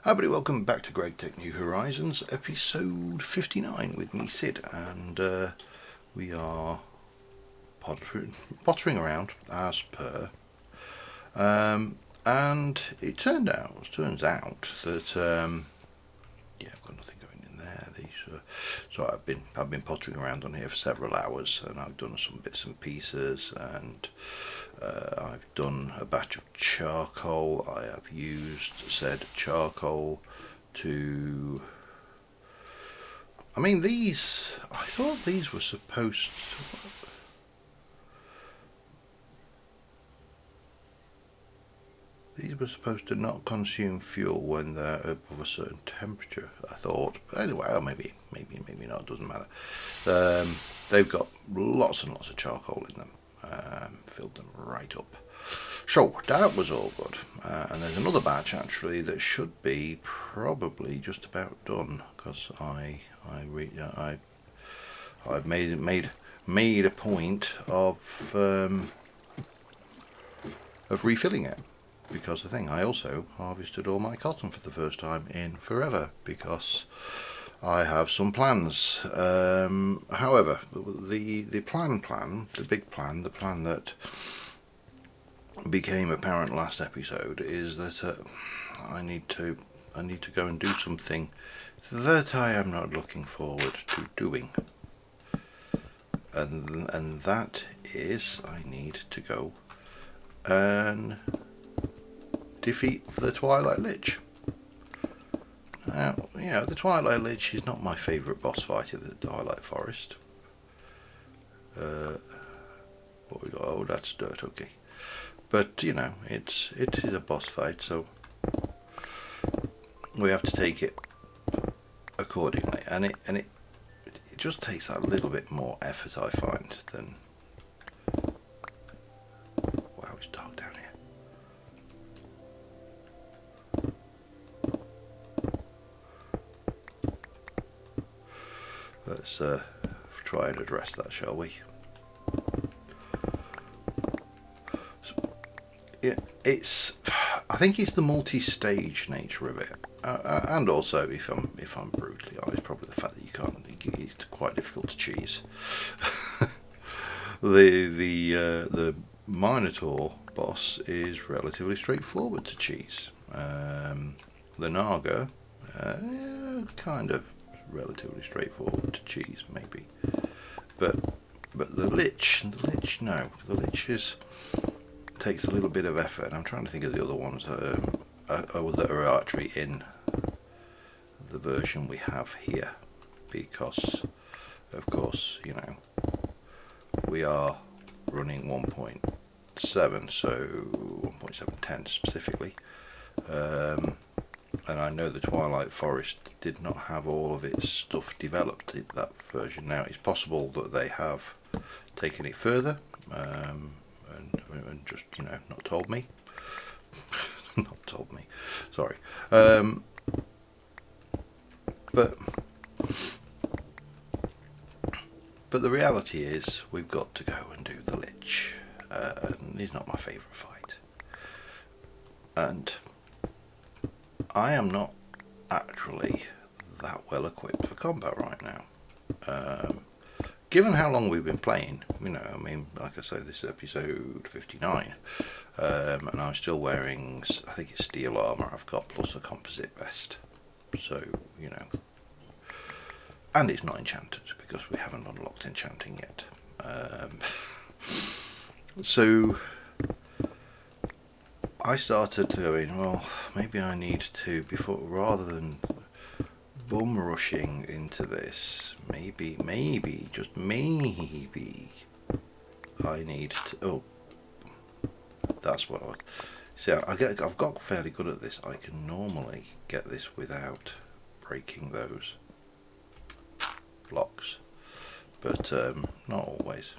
Hi everybody, welcome back to GregTech New Horizons, episode 59 with me, Sid, and we are pottering around as per, and it turns out that yeah, I've got nothing going in there. So I've been pottering around on here for several hours, and I've done some bits and pieces, and I've done a batch of charcoal. I have used said charcoal to... I thought these were supposed to... These were supposed to not consume fuel when they're above a certain temperature, I thought. But anyway, maybe not, it doesn't matter. They've got lots and lots of charcoal in them. Filled them right up. So that was all good. And there's another batch actually that should be probably just about done, because I've made a point of refilling it. Because I also harvested all my cotton for the first time in forever, because I have some plans. However, the big plan, the plan that became apparent last episode is that I need to go and do something that I am not looking forward to doing, and that is I need to go and defeat the Twilight Lich. Now, you know, the Twilight Lich is not my favourite boss fight in the Twilight Forest. What we got? Oh, that's dirt, okay. But you know, it is a boss fight, so we have to take it accordingly. And it just takes that little bit more effort, I find, than... Wow, it's dark down here. Let's try and address that, shall we? I think it's the multi-stage nature of it, and also, if I'm brutally honest, probably the fact that it's quite difficult to cheese. The Minotaur boss is relatively straightforward to cheese. The Naga, kind of relatively straightforward to cheese, maybe, but the Lich takes a little bit of effort. I'm trying to think of the other ones that are actually in the version we have here, because of course, you know, we are running 1.7, so 1.710 specifically. And I know the Twilight Forest did not have all of its stuff developed in that version. Now, it's possible that they have taken it further, and just, you know, not told me. Not told me. Sorry. But the reality is, we've got to go and do the Lich. And he's not my favourite fight. And I am not actually that well equipped for combat right now. Given how long we've been playing, you know, I mean, like I say, this is episode 59, and I'm still wearing, I think it's steel armour I've got, plus a composite vest. So, you know, and it's not enchanted, because we haven't unlocked enchanting yet. So I started going, well, maybe I need to, rather than bum rushing into this, maybe, just maybe, I need to... Oh, that's what I... See, I've got fairly good at this. I can normally get this without breaking those blocks, but not always.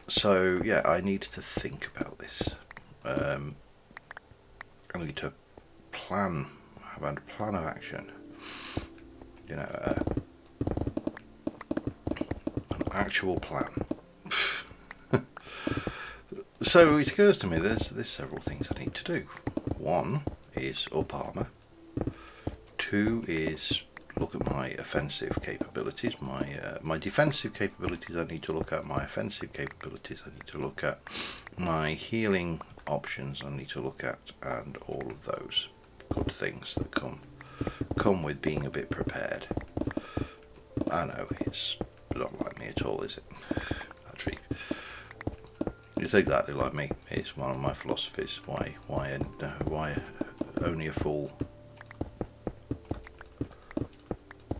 So yeah, I need to think about this. I need to have a plan of action. You know, an actual plan. So it occurs to me there's several things I need to do. One is up armor. Two is look at my offensive capabilities. My defensive capabilities I need to look at. My offensive capabilities I need to look at. My healing options I need to look at, and all of those good things that come with being a bit prepared. I know it's not like me at all, is it? Actually, it's exactly like me. It's one of my philosophies. Why only a fool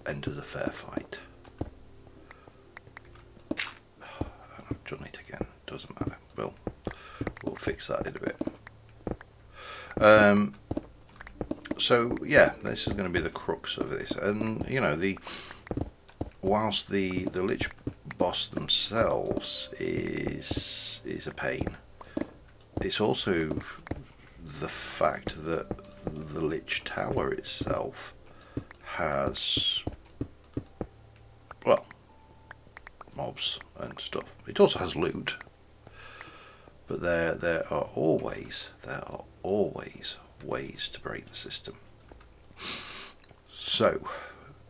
enters a fair fight. I've done it again. Doesn't matter. We'll fix that in a bit. So yeah, this is going to be the crux of this, and you know, whilst the lich boss themselves is a pain, it's also the fact that the lich tower itself has, well, mobs and stuff. It also has loot, but there are always ways to break the system. So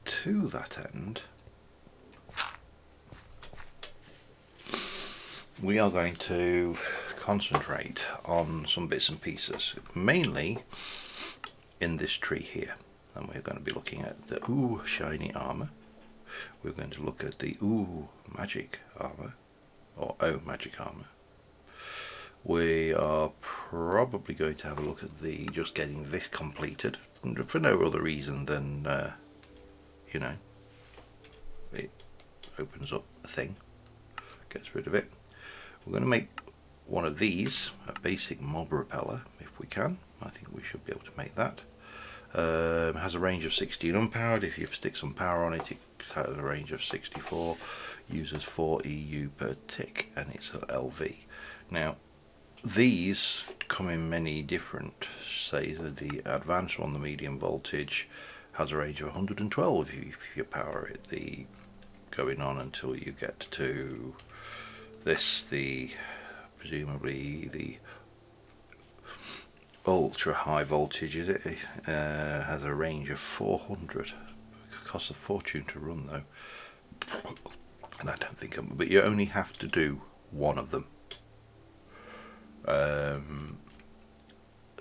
to that end, we are going to concentrate on some bits and pieces, mainly in this tree here, and we're going to be looking at the shiny armor. We're going to look at the magic armor, or magic armor. We are probably going to have a look at just getting this completed, for no other reason than you know, it opens up a thing, gets rid of it. We're going to make one of these, a basic mob repeller, if we can. I think we should be able to make that. Has a range of 16 unpowered. If you stick some power on it, it has a range of 64. Uses 4 EU per tick, and it's an LV. Now, these come in many different, say the advanced one, the medium voltage, has a range of 112 if you power it. The going on until you get to this, presumably the ultra high voltage, is it? Has a range of 400. It costs a fortune to run though, and I don't think but you only have to do one of them.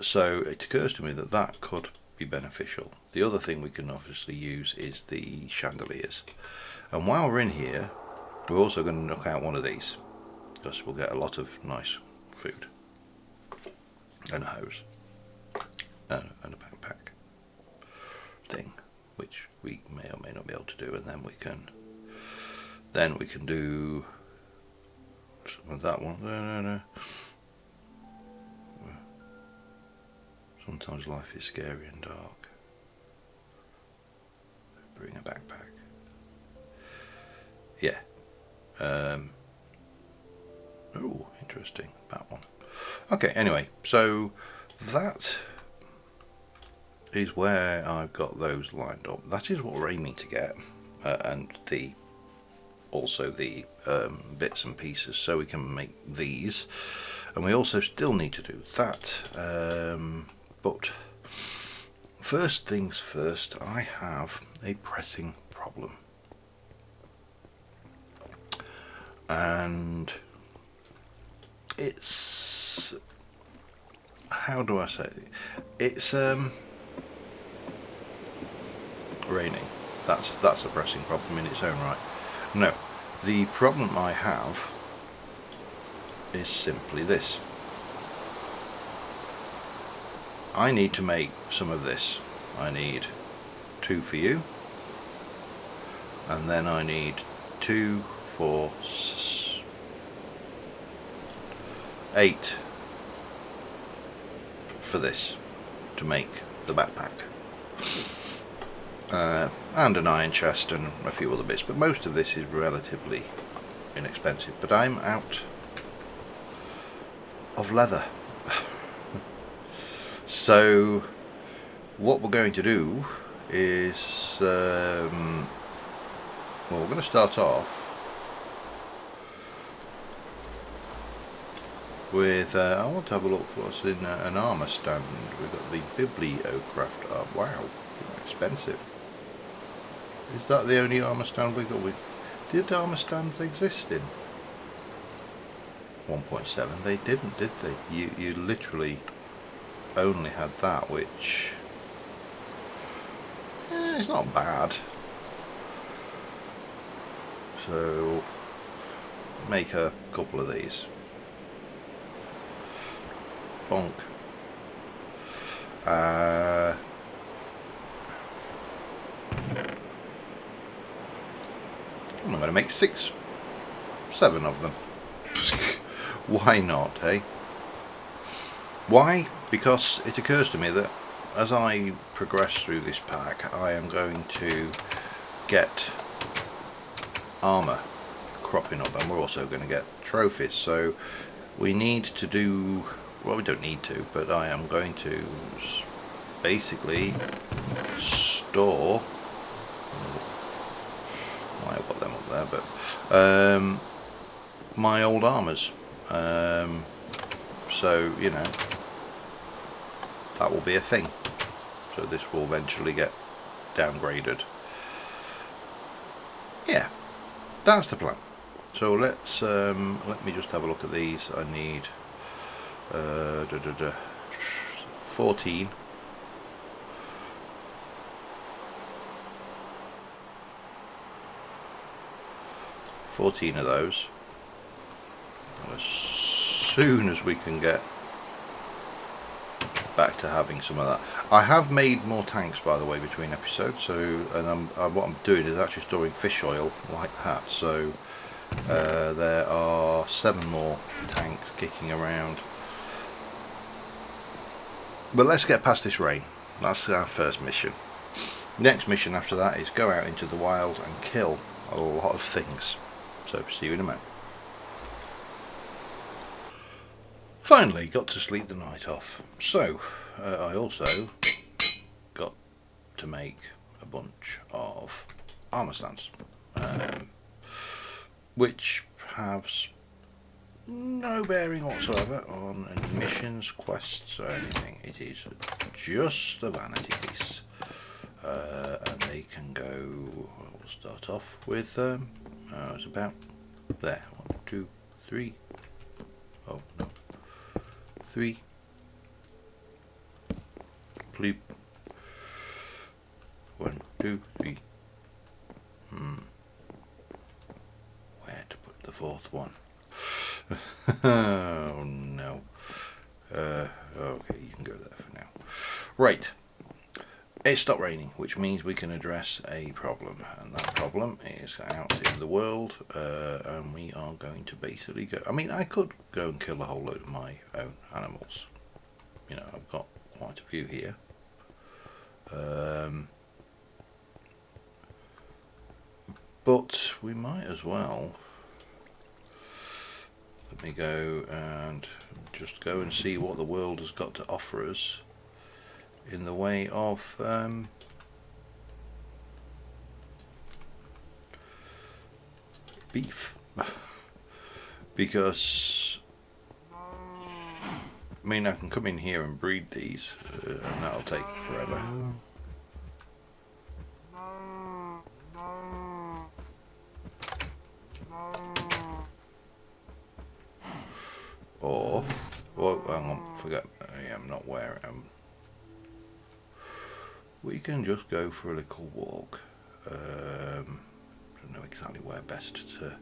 So it occurs to me that could be beneficial. The other thing we can obviously use is the chandeliers, and while we're in here, we're also going to knock out one of these, because we'll get a lot of nice food and a hose and a backpack thing, which we may or may not be able to do, and then we can do some of that one. No. Sometimes life is scary and dark. Bring a backpack. Yeah. Oh, interesting. That one. Okay, anyway, so that is where I've got those lined up. That is what we're aiming to get, and also the bits and pieces, so we can make these, and we also still need to do that. But first things first, I have a pressing problem, and it's, how do I say it? It's raining. That's a pressing problem in its own right. No, the problem I have is simply this. I need to make some of this. I need 2 for you, and then I need 2, 4, 8 for this to make the backpack, and an iron chest and a few other bits, but most of this is relatively inexpensive. But I'm out of leather. So what we're going to do is, well, we're going to start off with, I want to have a look what's in an armour stand. We've got the Bibliocraft. Wow, expensive. Is that the only armour stand we got? Did armour stands exist in 1.7? They didn't, did they? You literally only had that, which it's not bad. So make a couple of these. Bonk. I'm going to make 6, 7 of them. Why not, eh? Why? Because it occurs to me that as I progress through this pack, I am going to get armour cropping up, and we're also going to get trophies. So we need to do, well, we don't need to, but I am going to basically store, might have got them up there, but my old armours. So, you know, that will be a thing. So this will eventually get downgraded. Yeah, that's the plan. So let's let me just have a look at these. I need 14. Of those. As soon as we can get back to having some of that. I have made more tanks, by the way, between episodes. So, and what I'm doing is actually storing fish oil like that. So there are 7 more tanks kicking around. But let's get past this rain. That's our first mission. Next mission after that is go out into the wild and kill a lot of things. So see you in a moment. Finally got to sleep the night off. So I also got to make a bunch of armour stands, which have no bearing whatsoever on any missions, quests or anything. It is just a vanity piece, and they can go, we'll start off with it's about there, 1, 2, 3, oh no, 3, bleep, 1, 2, 3, where to put the 4th one? Oh no. Okay, you can go there for now. Right, it stopped raining, which means we can address a problem, and that problem is out in the world, and we are going to basically go, I mean, I could go and kill a whole load of my own animals. You know, I've got quite a few here. But we might as well, let me go and just go and see what the world has got to offer us in the way of beef. Because I mean, I can come in here and breed these, and that'll take forever. Or, well, hang on, forget, I'm not where I am. We can just go for a little walk. Don't know exactly where best to.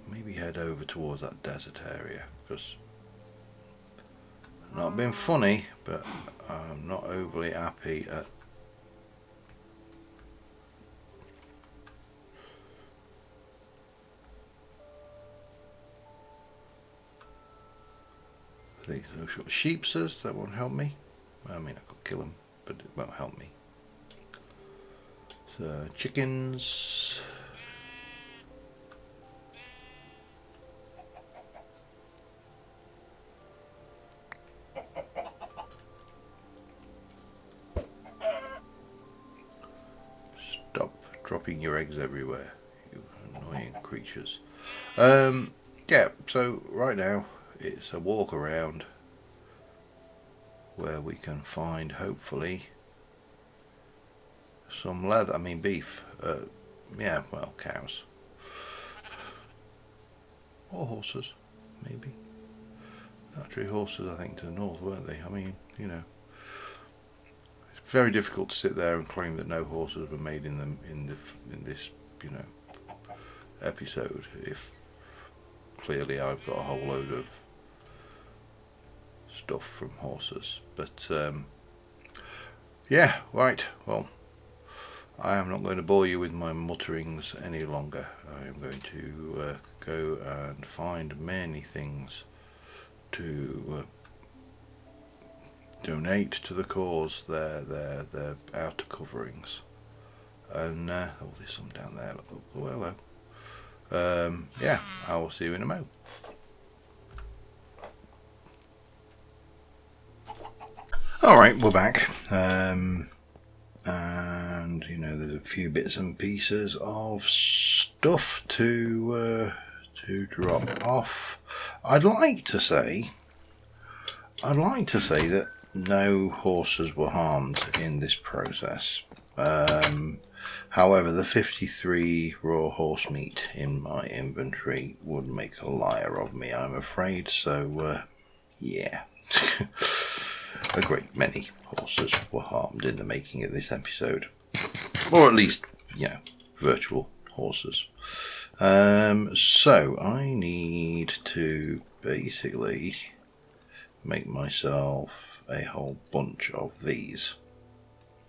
Maybe head over towards that desert area, because I'm not being funny, but I'm not overly happy at these sheep. Says that won't help me. I mean, I could kill them, but it won't help me. So chickens. Stop dropping your eggs everywhere, you annoying creatures. Yeah, so right now it's a walk around where we can find hopefully some leather, I mean beef, yeah, well, cows or horses maybe. Actually horses I think to the north, weren't they? I mean, you know, it's very difficult to sit there and claim that no horses were made in them in this, you know, episode if clearly I've got a whole load of stuff from horses. But yeah, right, well, I am not going to bore you with my mutterings any longer. I am going to go and find many things to donate to the cause, their outer coverings. And oh, there's some down there. Oh, hello. Yeah, I will see you in a mo. Alright, we're back. And you know, there's a few bits and pieces of stuff to drop off. I'd like to say that no horses were harmed in this process. However, the 53 raw horse meat in my inventory would make a liar of me, I'm afraid. So yeah. A great many horses were harmed in the making of this episode, or at least, you know, virtual horses. So I need to basically make myself a whole bunch of these,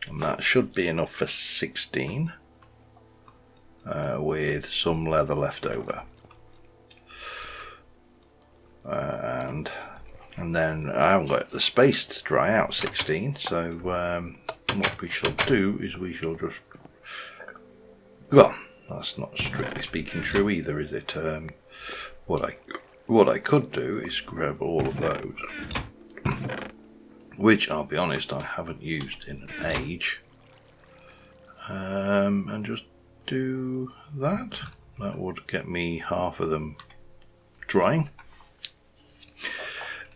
and that should be enough for 16 with some leather left over. And then I haven't got the space to dry out 16, so what we shall do is we shall just, well, that's not strictly speaking true either, is it? What I could do is grab all of those, which I'll be honest I haven't used in an age, and just do that. That would get me half of them drying.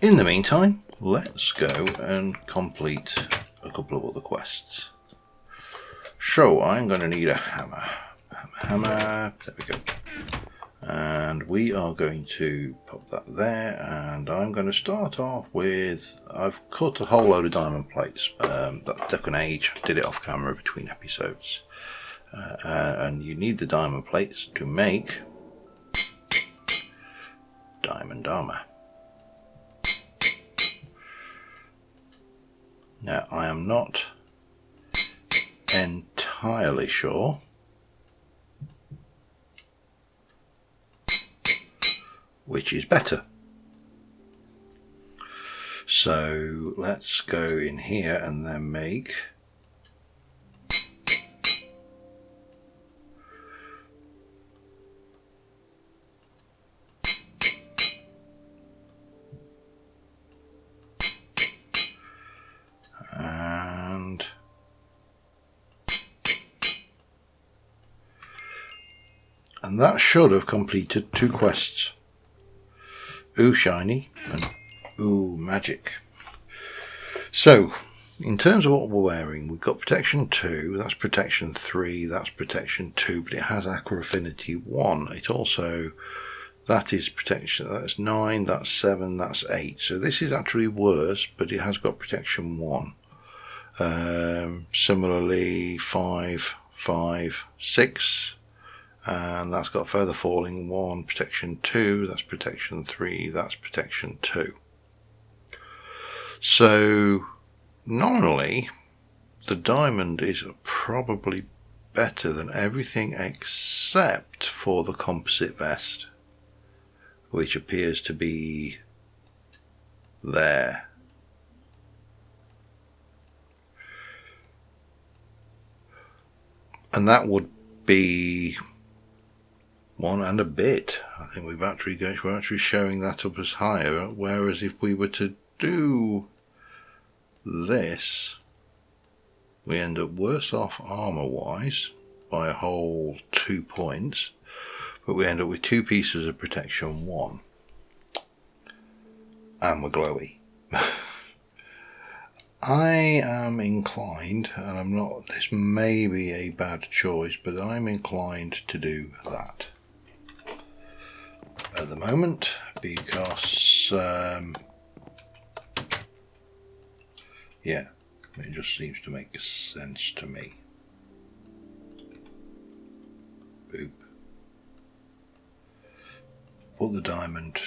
In the meantime, let's go and complete a couple of other quests. So I'm going to need a hammer. Hammer, there we go. And we are going to pop that there, and I'm going to start off with, I've cut a whole load of diamond plates. That can age, did it off camera between episodes. And you need the diamond plates to make diamond armor. Now, I am not entirely sure which is better. So let's go in here and then make and that should have completed 2 quests. Ooh shiny and ooh magic. So in terms of what we're wearing, we've got protection 2, that's protection 3, that's protection 2, but it has aqua affinity 1. It also, that is protection, that's 9, that's 7, that's 8. So this is actually worse, but it has got protection 1. Similarly 5, 5, 6, and that's got feather falling 1, protection 2, that's protection 3, that's protection 2. So nominally the diamond is probably better than everything except for the composite vest, which appears to be there. And that would be 1 and a bit. I think we're actually showing that up as higher, whereas if we were to do this, we end up worse off armor wise by a whole 2 points, but we end up with 2 pieces of protection 1. and we're glowy. I am inclined, and I'm not, this may be a bad choice, but I'm inclined to do that at the moment because yeah, it just seems to make sense to me. Boop. Put the diamond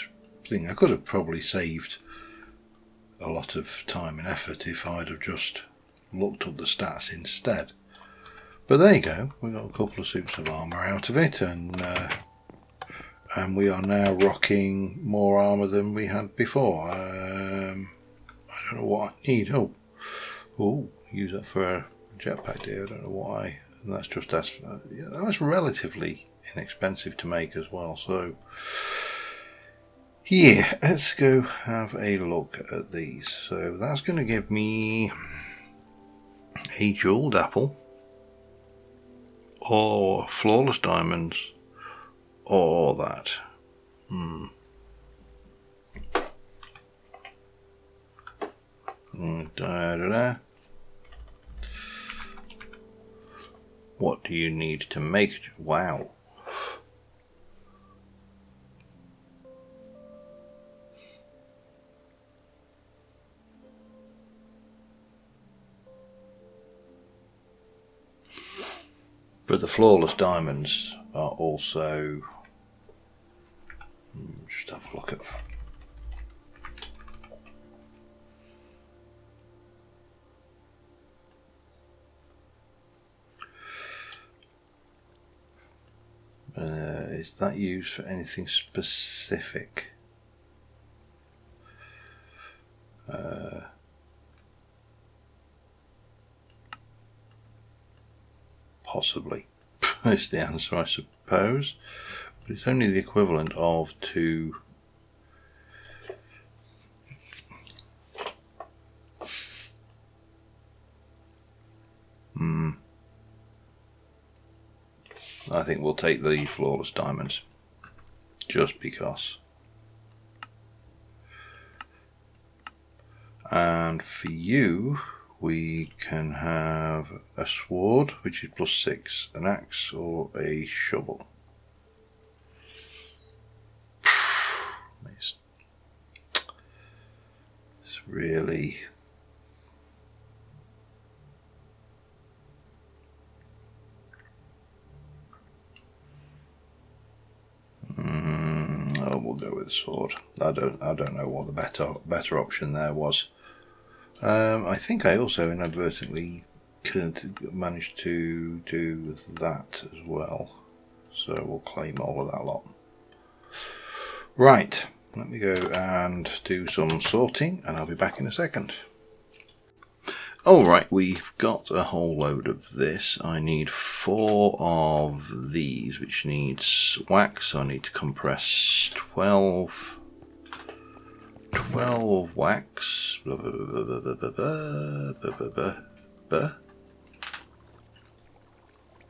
thing. I could have probably saved a lot of time and effort if I'd have just looked up the stats instead. But there you go, we got a couple of suits of armour out of it, and we are now rocking more armour than we had before. I don't know what I need. Oh, use that for a jetpack, dear. I don't know why. And that's just that's relatively inexpensive to make as well. So yeah, let's go have a look at these. So that's going to give me a jeweled apple, or flawless diamonds, or that. What do you need to make it? Wow. But the flawless diamonds are also, just have a look at, is that used for anything specific? Possibly is the answer, I suppose, but it's only the equivalent of 2. I think we'll take the flawless diamonds just because. And for you, we can have a sword, which is +6, an axe, or a shovel. It's really... oh, we'll go with the sword. I don't know what the better option there was. I think I also inadvertently managed to do that as well, so we'll claim all of that lot. Right, let me go and do some sorting, and I'll be back in a second. Alright, we've got a whole load of this. I need 4 of these, which needs wax, so I need to compress 12 wax.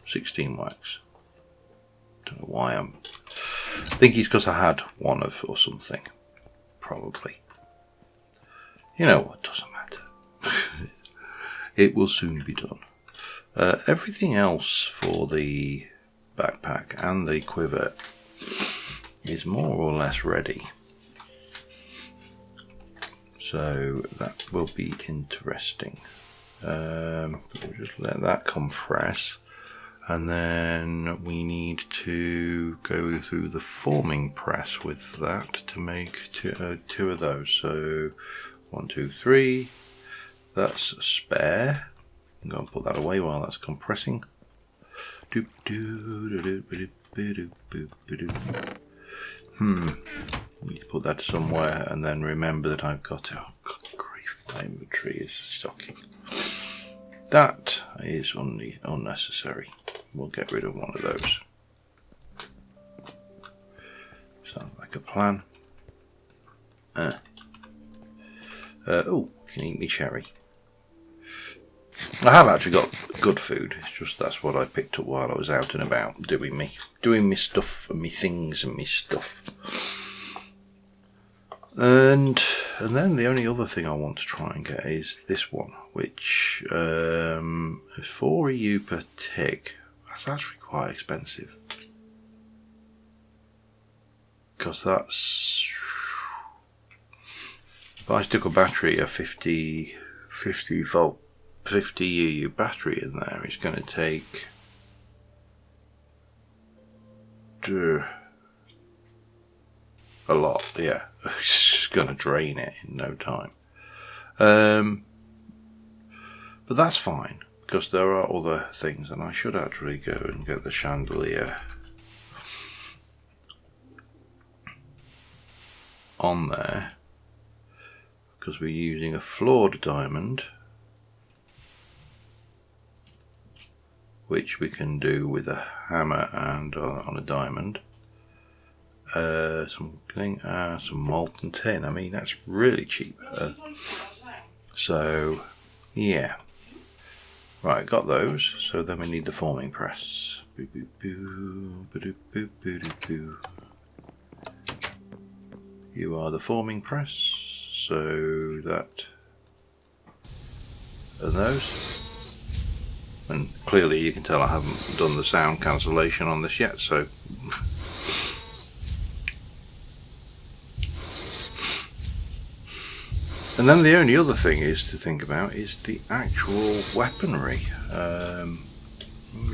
16 wax. Don't know why I think it's because I had one of or something. Probably. You know what, doesn't matter. It will soon be done. Everything else for the backpack and the quiver is more or less ready. So that will be interesting. We'll just let that compress, and then we need to go through the forming press with that to make two of those. So 1, 2, 3. That's a spare. I'm going to put that away while that's compressing. Need to put that somewhere, and then remember that I've got to, oh good grief, my inventory is stocking. That is unnecessary. We'll get rid of one of those. Sounds like a plan. Oh, can eat me cherry. I have actually got good food. It's just that's what I picked up while I was out and about doing me stuff and me things and me stuff. And then the only other thing I want to try and get is this one, which is 4 EU per tick. That's actually quite expensive, because that's, if I stick a battery, a 50 volt 50 EU battery in there, it's going to take a lot. Yeah, it's going to drain it in no time. But that's fine, because there are other things, and I should actually go and get the chandelier on there, because we're using a floored diamond, which we can do with a hammer and on a diamond. Some molten tin. I mean, that's really cheap. So yeah, right, got those. So then we need the forming press. Boo, boo, boo, boo, boo, boo, boo. You are the forming press. So that and those. And clearly you can tell I haven't done the sound cancellation on this yet, so and then the only other thing is to think about is the actual weaponry. Let me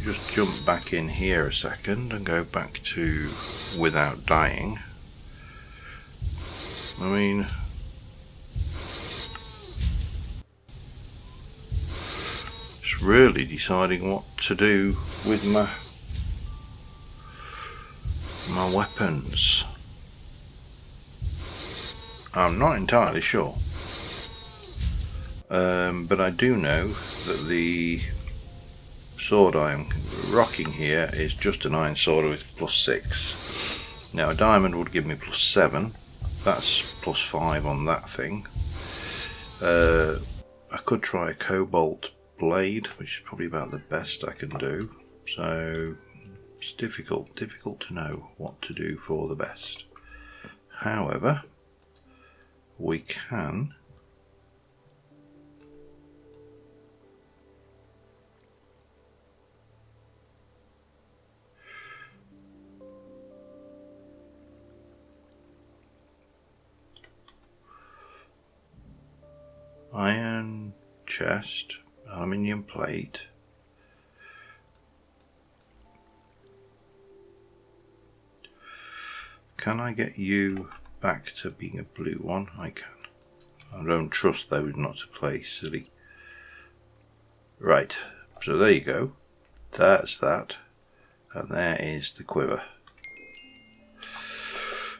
just jump back in here a second and go back to without dying. I mean, it's really deciding what to do with my weapons. I'm not entirely sure, but I do know that the sword I am rocking here is just an iron sword with +6. Now a diamond would give me +7. That's +5 on that thing. I could try a cobalt blade, which is probably about the best I can do. So it's difficult to know what to do for the best. However, we can iron chest, aluminium plate. Can I get you back to being a blue one? I can. I don't trust those not to play silly. Right, so there you go. That's that. And there is the quiver.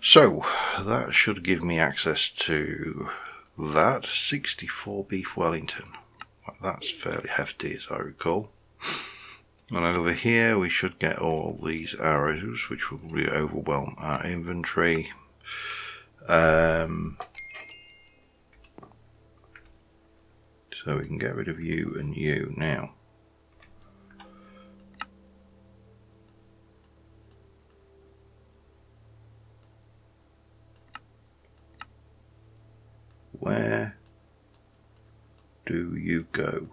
So that should give me access to that 64 beef Wellington. That's fairly hefty, as I recall. And over here we should get all these arrows, which will really overwhelm our inventory. So we can get rid of you and you now. Where do you go?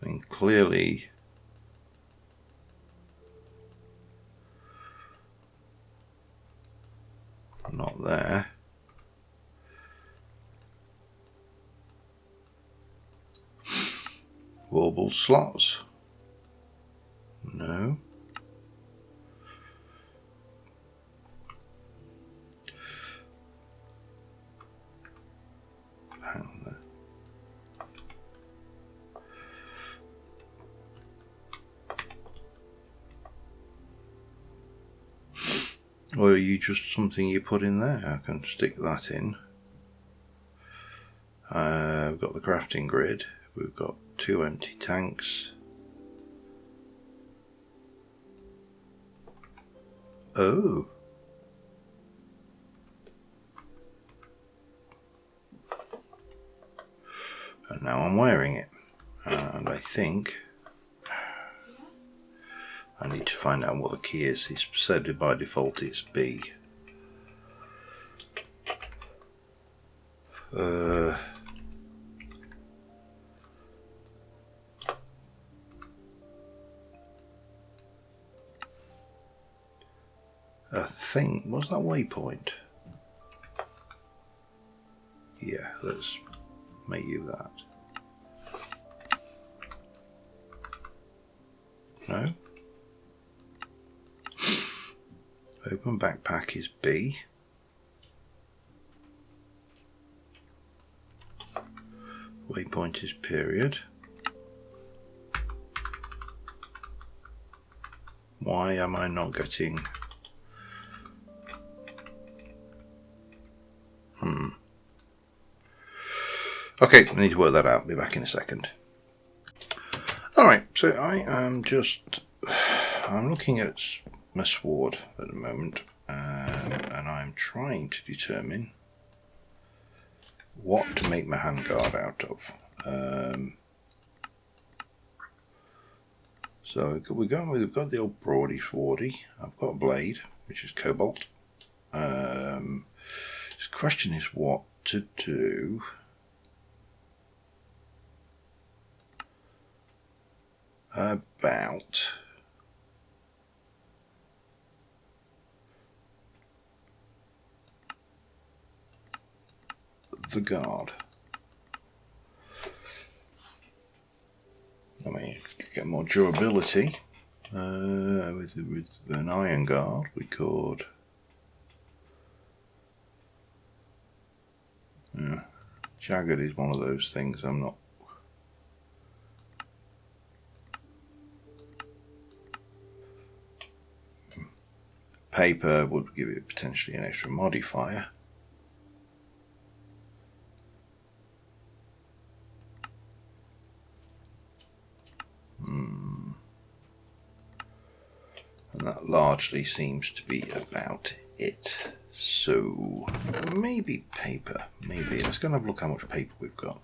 I mean, clearly not there. Warble slots? No. Hang on there. Or are you just something you put in there? I can stick that in. We've got the crafting grid. We've got 2 empty tanks. Oh. And now I'm wearing it. And I think I need to find out what the key is. It's said by default it's B. I think, what's that waypoint? Yeah, let's make you that. No? Open backpack is B. Waypoint is period. Why am I not getting... Okay, I need to work that out. Be back in a second. Alright, so I'm looking at my sword at the moment, and I'm trying to determine what to make my handguard out of. So we've got the old broady swordy. I've got a blade, which is cobalt. The question is what to do. About the guard. I mean, you could get more durability with an iron guard. We could. Jagged is one of those things I'm not. Paper would give it potentially an extra modifier. And that largely seems to be about it. So maybe paper. Maybe let's go and have a look how much paper we've got.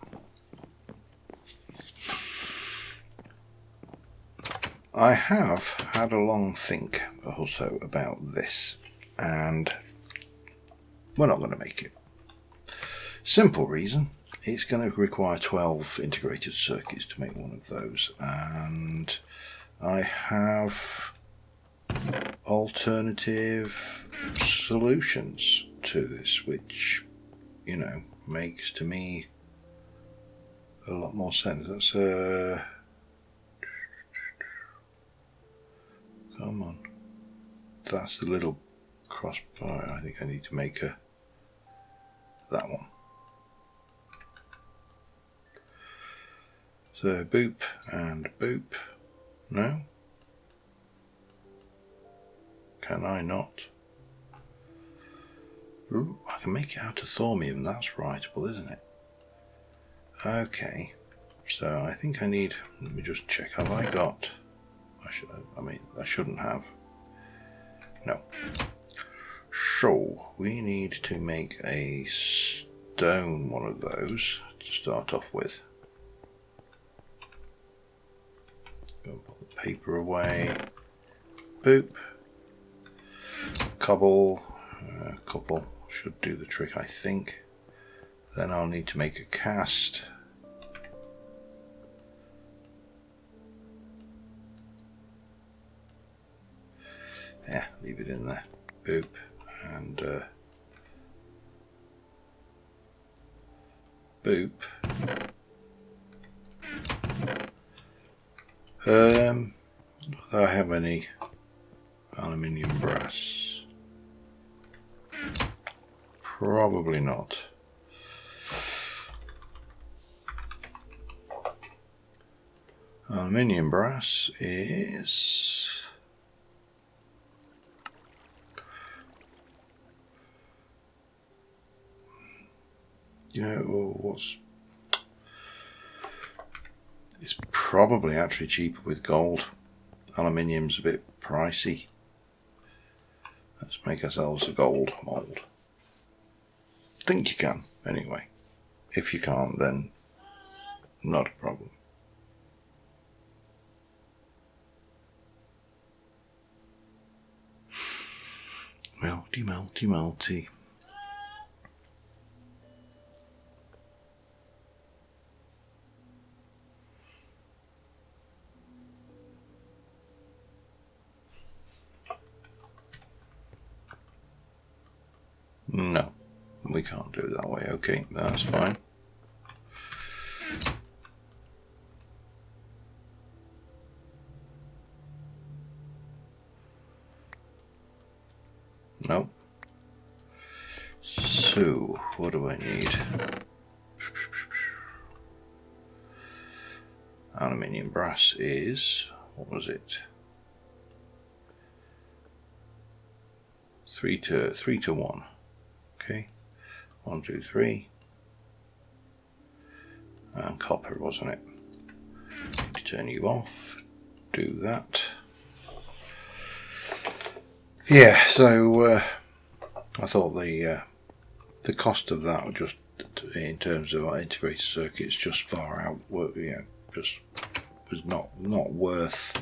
I have had a long think also about this, and we're not going to make it. Simple reason, it's going to require 12 integrated circuits to make one of those, and I have alternative solutions to this, which, you know, makes to me a lot more sense. That's come on. That's the little crossbar. I think I need to make that one. So boop and boop. No? Can I not? Ooh, I can make it out of thormium. That's writable, isn't it? Okay. So I think I need. Let me just check. Have I got? I shouldn't have. No. So we need to make a stone one of those to start off with. Go put the paper away. Boop. Cobble. A couple should do the trick, I think. Then I'll need to make a cast. Yeah, leave it in there. Boop. And boop. Do I have any aluminium brass? Probably not. Aluminium brass is... You know what's... It's probably actually cheaper with gold. Aluminium's a bit pricey. Let's make ourselves a gold mould. Think you can, anyway. If you can't, then not a problem. Melty, melty, melty. No, we can't do it that way. Okay, that's fine. No. So, what do I need? Aluminium brass is, what was it? 3 to 1. Okay, 1, 2, 3. And copper, wasn't it? To turn you off, do that. Yeah, so I thought the cost of that, just in terms of our integrated circuits, just far out. Just was not worth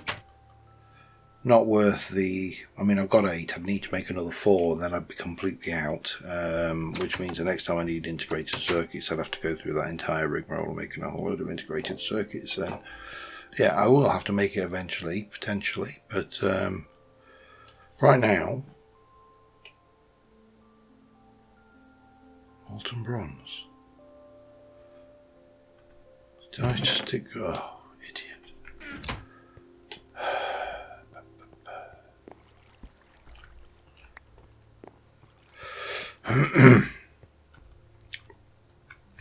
the. I mean, I've got 8. I need to make another 4, and then I'd be completely out. Which means the next time I need integrated circuits, I'd have to go through that entire rigmarole and make a whole load of integrated circuits. Then, yeah, I will have to make it eventually, potentially, but right now, molten bronze. Did I just stick? Oh, idiot.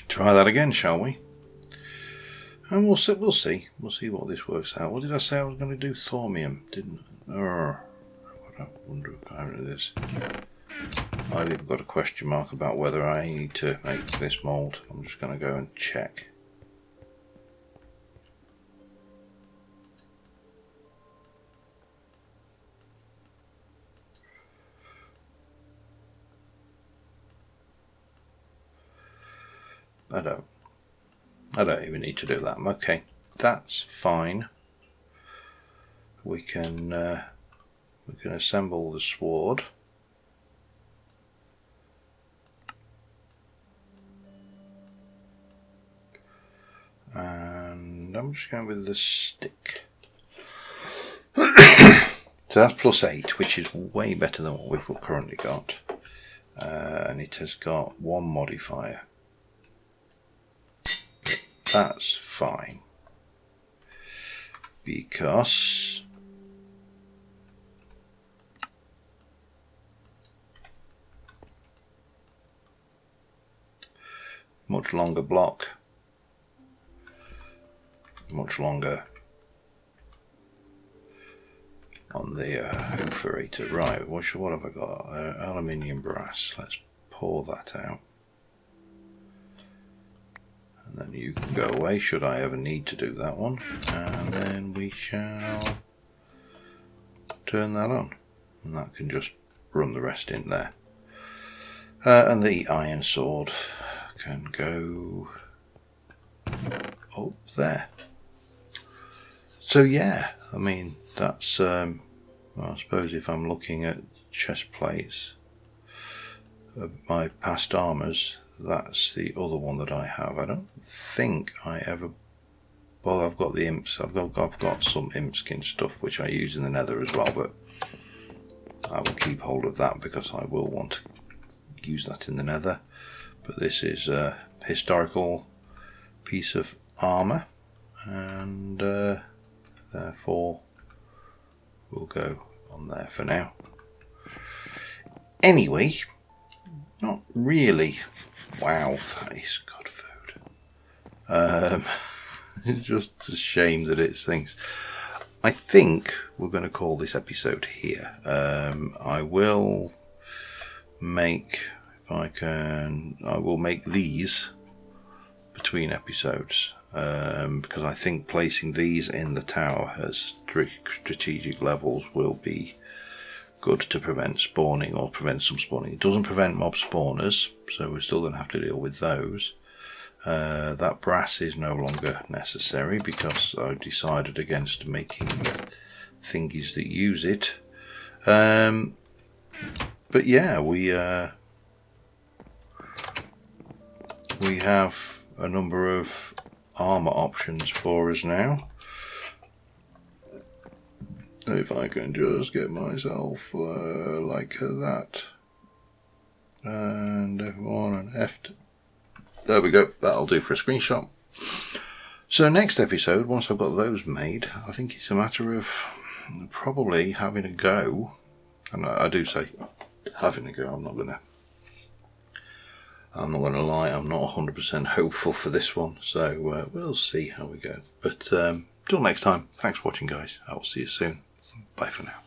Try that again, shall we? And we'll see. We'll see what this works out. What did I say I was going to do? Thorium, didn't I? I wonder if I remember this. I've even got a question mark about whether I need to make this mould. I'm just going to go and check. I don't even need to do that. Okay, that's fine. We can assemble the sword. And I'm just going with the stick. So that's +8, which is way better than what we've currently got. And it has got 1 modifier. That's fine. Because much longer block, much longer on the perforator. Right, what have I got? Aluminium brass. Let's pour that out. And then you can go away should I ever need to do that one. And then we shall turn that on. And that can just run the rest in there. And the iron sword can go up there. So yeah, I mean, that's, well, I suppose if I'm looking at chest plates of my past armours, that's the other one that I have. I don't think I ever, well, I've got the imps, I've got some impskin stuff which I use in the nether as well, but I will keep hold of that because I will want to use that in the nether. But this is a historical piece of armour, and therefore we'll go on there for now. Anyway, not really. Wow, that is good food. It's just a shame that it's things. I think we're going to call this episode here. I will make, if I can, I will make these between episodes, because I think placing these in the tower at strategic levels will be good to prevent spawning, or prevent some spawning. It doesn't prevent mob spawners, so we're still going to have to deal with those. That brass is no longer necessary because I decided against making thingies that use it. But yeah, we have a number of armor options for us now. If I can just get myself like that, and F1 and F2. There we go, that'll do for a screenshot. So next episode, once I've got those made, I think it's a matter of probably having a go, and I do say having a go, I'm not gonna lie, I'm not 100% hopeful for this one, so we'll see how we go. But till next time, thanks for watching guys, I will see you soon, bye for now.